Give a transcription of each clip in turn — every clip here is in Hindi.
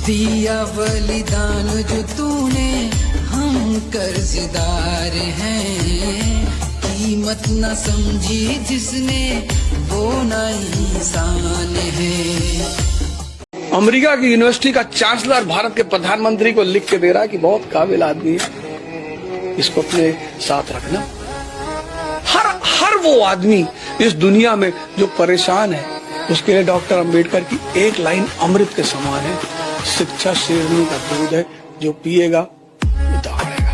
दिया बलिदान जो तूने, हम कर्जदार हैं। कीमत न समझी जिसने, वो ना इंसान है। अमेरिका की यूनिवर्सिटी का चांसलर भारत के प्रधानमंत्री को लिख के दे रहा है कि बहुत काबिल आदमी है, इसको अपने साथ रखना। हर वो आदमी इस दुनिया में जो परेशान है, उसके लिए डॉक्टर अंबेडकर की एक लाइन अमृत के समान है, शिक्षा शेरनी का दूध है, जो पिएगा वो दहाड़ेगा,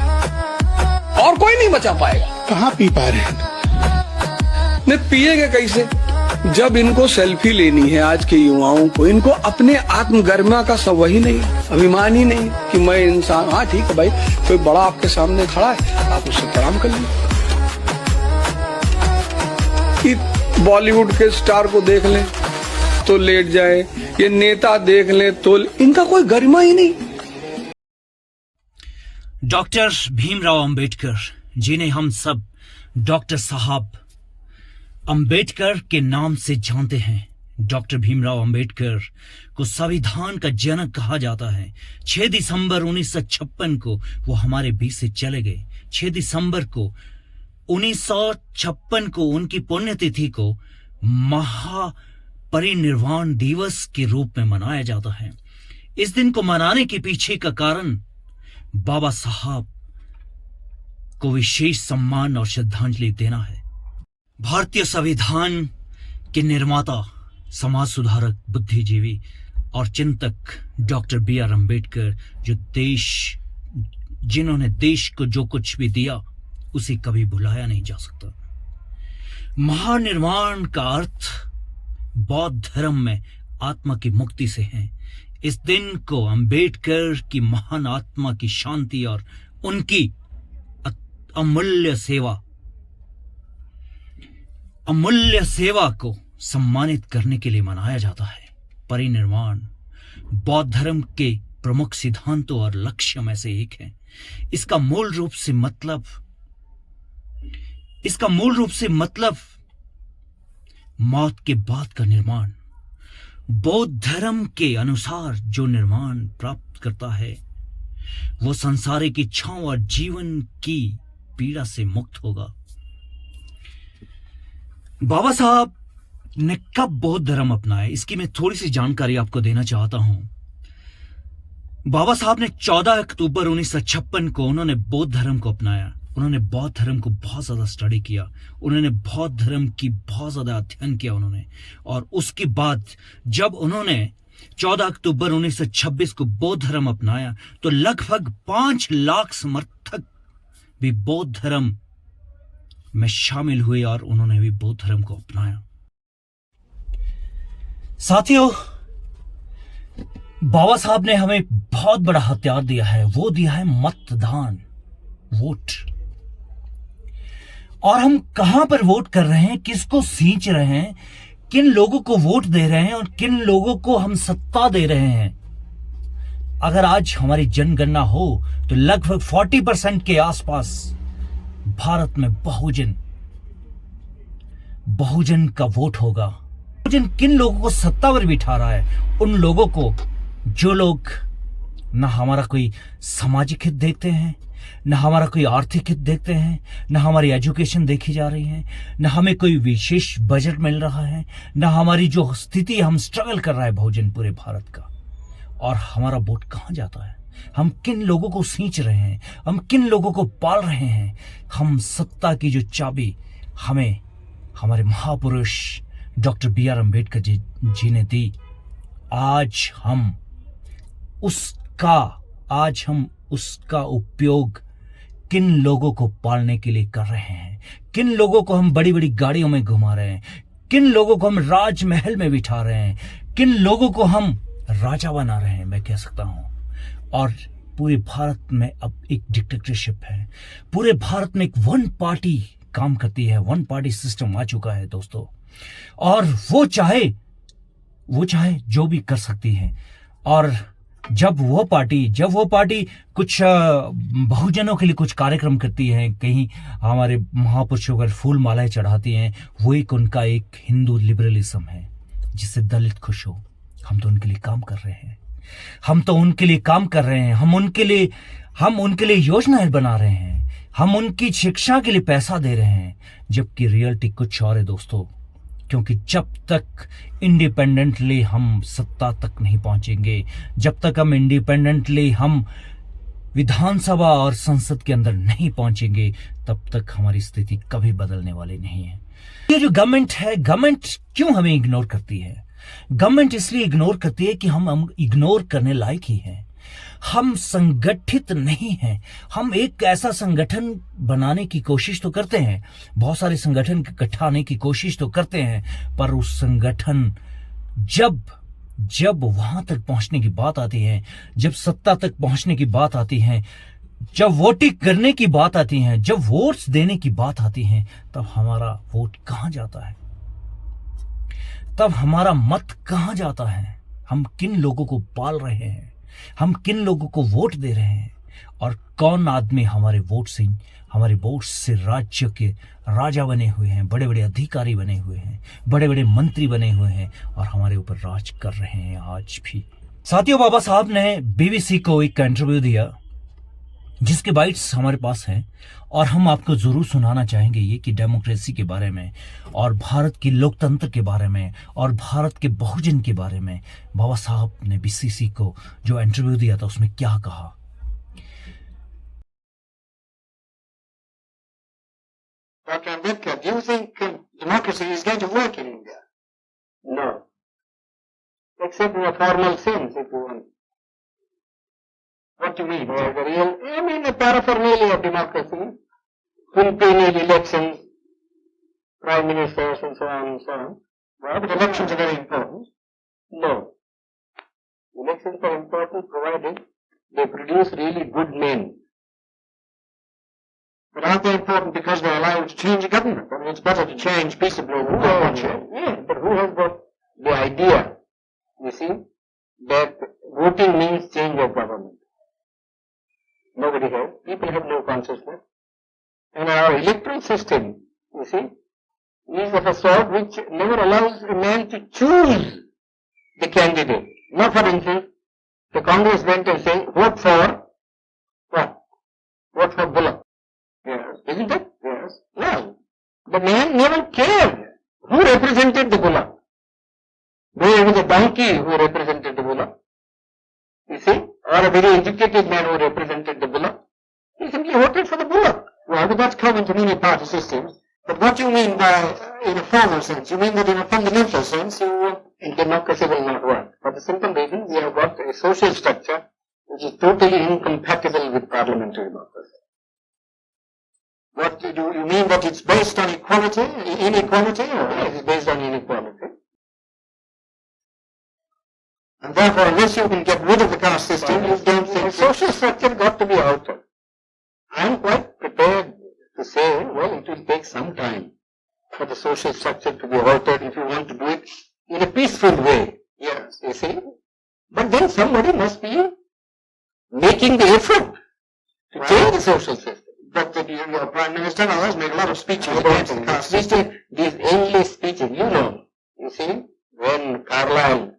और कोई नहीं बचा पाएगा। कहाँ पी पा रहे हैं? नहीं पिएगा कैसे? जब इनको सेल्फी लेनी है, आज के युवाओं को, इनको अपने आत्मगरिमा का सब वही नहीं, अभिमान ही नहीं कि मैं इंसान। हाँ ठीक है भाई, कोई बड़ा आपके सामने खड़ा है, आप उससे प्रणाम कर लीजिए। बॉलीवुड के स्टार को देख लें तो लेट जाए, ये नेता देख लें तो इनका कोई गरिमा ही नहीं। डॉक्टर भीमराव अंबेडकर जिन्हें हम सब डॉक्टर साहब अंबेडकर के नाम से जानते हैं। डॉक्टर भीमराव अंबेडकर को संविधान का जनक कहा जाता है। 6 दिसंबर 1956 को वो हमारे बीच से चले गए। 6 दिसंबर को 1956 को उनकी पुण्यतिथि को महापरिनिर्वाण दिवस के रूप में मनाया जाता है। इस दिन को मनाने के पीछे का कारण बाबा साहब को विशेष सम्मान और श्रद्धांजलि देना है। भारतीय संविधान के निर्माता, समाज सुधारक, बुद्धिजीवी और चिंतक डॉक्टर बी.आर. अंबेडकर, जिन्होंने देश को जो कुछ भी दिया उसे कभी भुलाया नहीं जा सकता। महानिर्वाण का अर्थ बौद्ध धर्म में आत्मा की मुक्ति से है। इस दिन को अंबेडकर की महान आत्मा की शांति और उनकी अमूल्य सेवा को सम्मानित करने के लिए मनाया जाता है। परिनिर्वाण बौद्ध धर्म के प्रमुख सिद्धांतों और लक्ष्यों में से एक है। इसका मूल रूप से मतलब मौत के बाद का निर्माण। बौद्ध धर्म के अनुसार जो निर्माण प्राप्त करता है वो संसारिक इच्छाओं और जीवन की पीड़ा से मुक्त होगा। बाबा साहब ने कब बौद्ध धर्म अपनाया, इसकी मैं थोड़ी सी जानकारी आपको देना चाहता हूं। बाबा साहब ने 14 अक्टूबर 1956 को उन्होंने बौद्ध धर्म को अपनाया। उन्होंने बौद्ध धर्म को बहुत ज्यादा स्टडी किया, उन्होंने बौद्ध धर्म की बहुत ज्यादा अध्ययन किया उन्होंने। और उसके बाद जब उन्होंने 14 अक्टूबर 1926 को बौद्ध धर्म अपनाया तो लगभग 5 लाख समर्थक भी बौद्ध धर्म में शामिल हुए और उन्होंने भी बौद्ध धर्म को अपनाया। साथियों, बाबा साहब ने हमें बहुत बड़ा हथियार दिया है, वो दिया है मतदान, वोट। और हम कहां पर वोट कर रहे हैं, किसको सींच रहे हैं, किन लोगों को वोट दे रहे हैं और किन लोगों को हम सत्ता दे रहे हैं। अगर आज हमारी जनगणना हो तो लगभग 40% के आसपास भारत में बहुजन का वोट होगा। बहुजन किन लोगों को सत्ता पर बिठा रहा है? उन लोगों को जो लोग ना हमारा कोई सामाजिक हित देखते हैं, ना हमारा कोई आर्थिक हित देखते हैं, ना हमारी एजुकेशन देखी जा रही है, ना हमें कोई विशेष बजट मिल रहा है, ना हमारी जो स्थिति हम स्ट्रगल कर रहा है बहुजन पूरे भारत का। और हमारा वोट कहां जाता है? हम किन लोगों को सींच रहे हैं, हम किन लोगों को पाल रहे हैं? हम सत्ता की जो चाबी हमें हमारे महापुरुष डॉक्टर बी.आर. अंबेडकर जी ने दी, आज हम उसका उपयोग किन लोगों को पालने के लिए कर रहे हैं? किन लोगों को हम बड़ी बड़ी गाड़ियों में घुमा रहे हैं? किन लोगों को हम राजमहल में बिठा रहे हैं? किन लोगों को हम राजा बना रहे हैं, मैं कह सकता हूं। और पूरे भारत में अब एक डिक्टेटरशिप है। पूरे भारत में एक वन पार्टी काम करती है, वन पार्टी सिस्टम आ चुका है दोस्तों। और वो चाहे जो भी कर सकती है। और जब वो पार्टी कुछ बहुजनों के लिए कुछ कार्यक्रम करती है, कहीं हमारे महापुरुषों को फूल मालाएं चढ़ाती हैं, वो उनका एक हिंदू लिबरलिज्म है जिससे दलित खुश हो। हम तो उनके लिए काम कर रहे हैं। हम तो उनके लिए काम कर रहे हैं, हम उनके लिए योजनाएं बना रहे हैं, हम उनकी शिक्षा के लिए पैसा दे रहे हैं, जबकि रियलिटी कुछ और है दोस्तों। क्योंकि जब तक इंडिपेंडेंटली हम सत्ता तक नहीं पहुंचेंगे, जब तक हम इंडिपेंडेंटली हम विधानसभा और संसद के अंदर नहीं पहुंचेंगे, तब तक हमारी स्थिति कभी बदलने वाली नहीं है। ये जो गवर्नमेंट है, गवर्नमेंट क्यों हमें इग्नोर करती है? गवर्नमेंट इसलिए इग्नोर करती है कि हम इग्नोर करने लायक ही हैं। हम संगठित नहीं हैं। हम एक ऐसा संगठन बनाने की कोशिश तो करते हैं, बहुत सारे संगठन इकट्ठाने की कोशिश तो करते हैं, पर उस संगठन जब वहां तक पहुंचने की बात आती है, जब सत्ता तक पहुंचने की बात आती है, जब वोटिंग करने की बात आती है, जब वोट्स देने की बात आती है, तब हमारा वोट कहां जाता है? तब हमारा मत कहां जाता है? हम किन लोगों को पाल रहे हैं? हम किन लोगों को वोट दे रहे हैं? और कौन आदमी हमारे वोट से राज्य के राजा बने हुए हैं, बड़े बड़े अधिकारी बने हुए हैं, बड़े बड़े मंत्री बने हुए हैं और हमारे ऊपर राज कर रहे हैं आज भी। साथियों, बाबा साहब ने बीबीसी को एक इंटरव्यू दिया जिसके बाइट्स हमारे पास हैं और हम आपको जरूर सुनाना चाहेंगे ये कि डेमोक्रेसी के बारे में और भारत की लोकतंत्र के बारे में और भारत के बहुजन के बारे में बाबा साहब ने बीबीसी को जो इंटरव्यू दिया था उसमें क्या कहा। Dr. Ambedkar, do you think democracy is going to work in India? No. Except in a formal sense, if you want. What do you mean? The paraphernalia of democracy, quinquennial elections, prime ministers and so on and so on. Well, but elections are very important. No. Elections are important provided they produce really good men. But aren't they important because they allow you to change a government? I mean, it's better to change peaceably than yeah, but who has got the idea, you see, that voting means change of government? Nobody has. People have no consciousness. And our electoral system, you see, is of a sort which never allows a man to choose the candidate. Now, for instance, the Congress went and said, vote for what? Vote for Bullock. Yes. Isn't it? Yes. Well, the man never cared who represented the Bullock. Though it was a donkey who represented the Bullock, you see, or a very educated man who represented the Bullock, he simply voted for the Bullock. Well, but that's common to many party systems. But what you mean by, in a formal sense, you mean that in a fundamental sense, democracy will not work. For the simple reason, we have got a social structure which is totally incompatible with parliamentary democracy. What do you mean that it's based on inequality, or it is based on inequality? And therefore, unless you can get rid of the caste system, you don't think the social structure got to be altered. I am quite prepared to say, well, it will take some time for the social structure to be altered if you want to do it in a peaceful way. Yes, you see. But then somebody must be making the effort to change the social system. But your Prime Minister and others make a lot of speeches against the caste system. These endless speeches, you see, when Carlyle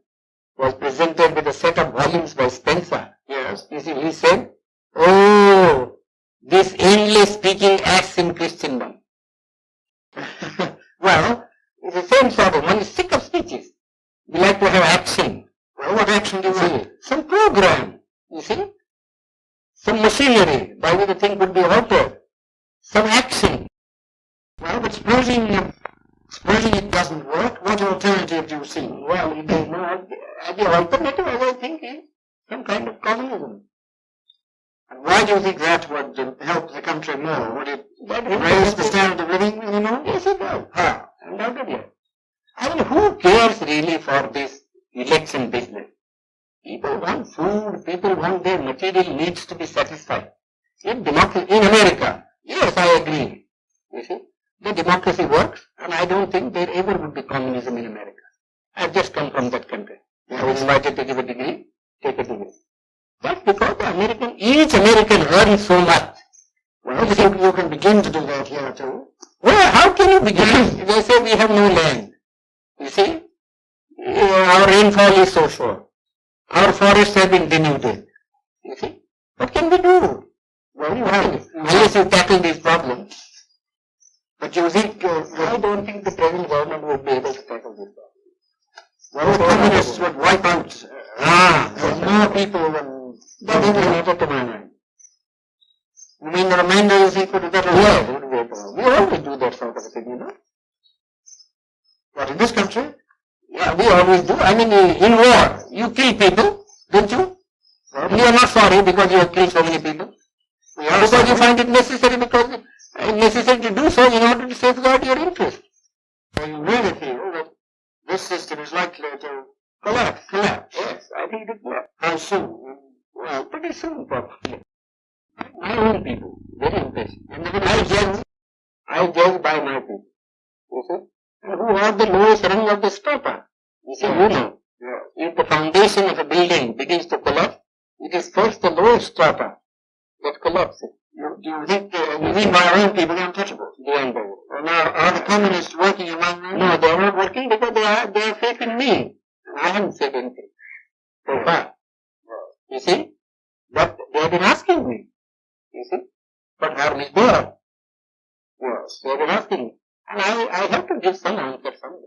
was presented with a set of volumes by Spencer, yes, you see, he said, oh, this endless speaking acts in Christendom. Well, it's the same sort of, one is sick of speeches. We like to have action. Well, what action do you want? Some program, you see. Some machinery by which the thing could be altered. Some action. Well, but supposing it doesn't work, what alternative do you see? Well, the alternative, as I think, is some kind of communism. And why do you think that would help the country more? Would it raise the standard of living anymore? Yes, it will. How? Undoubtedly. I mean, who cares really for this election business? People want food, people want their material needs to be satisfied. In democracy, in America, yes, I agree. You see, the democracy works, and I don't think there ever would be communism in America. I've just come from that country. I was invited to give a degree, take a degree. That's because each American earns so much. Well, you can begin to do that here too. Well, how can you begin? They say we have no land. You see, our rainfall is so short. Our forests have been denuded. You see? What can we do? Very well, unless you tackle these problems. But you think, I don't think the present government would be able to tackle this problem. Well, the communists would wipe out more people than that is related to my mind. You mean the remainder is equal to that? Yeah, we always do that sort of a thing, you know. But in this country, yeah, we always do. I mean, in war, you kill people, don't you? You are not sorry because you have killed so many people. Because you find it necessary necessary to do so in order to safeguard your interest. So you really feel that this system is likely to collapse. Yes, I think it will. How soon? Well, pretty soon probably. My own people, very impatient. And I judge by my people. You see? And who are the lowest rung of the strata? You see, you know. If the foundation of a building begins to collapse, it is first the lowest strata that collapses. Do you think you mean my own people are untouchable? They are untouchable. Now, are the communists working among them? No, they are not working because they have faith in me. I haven't said anything. So far. You see? But they have been asking me. You see? What harm is there? Yes. They have been asking me. And I have to give some answer someday.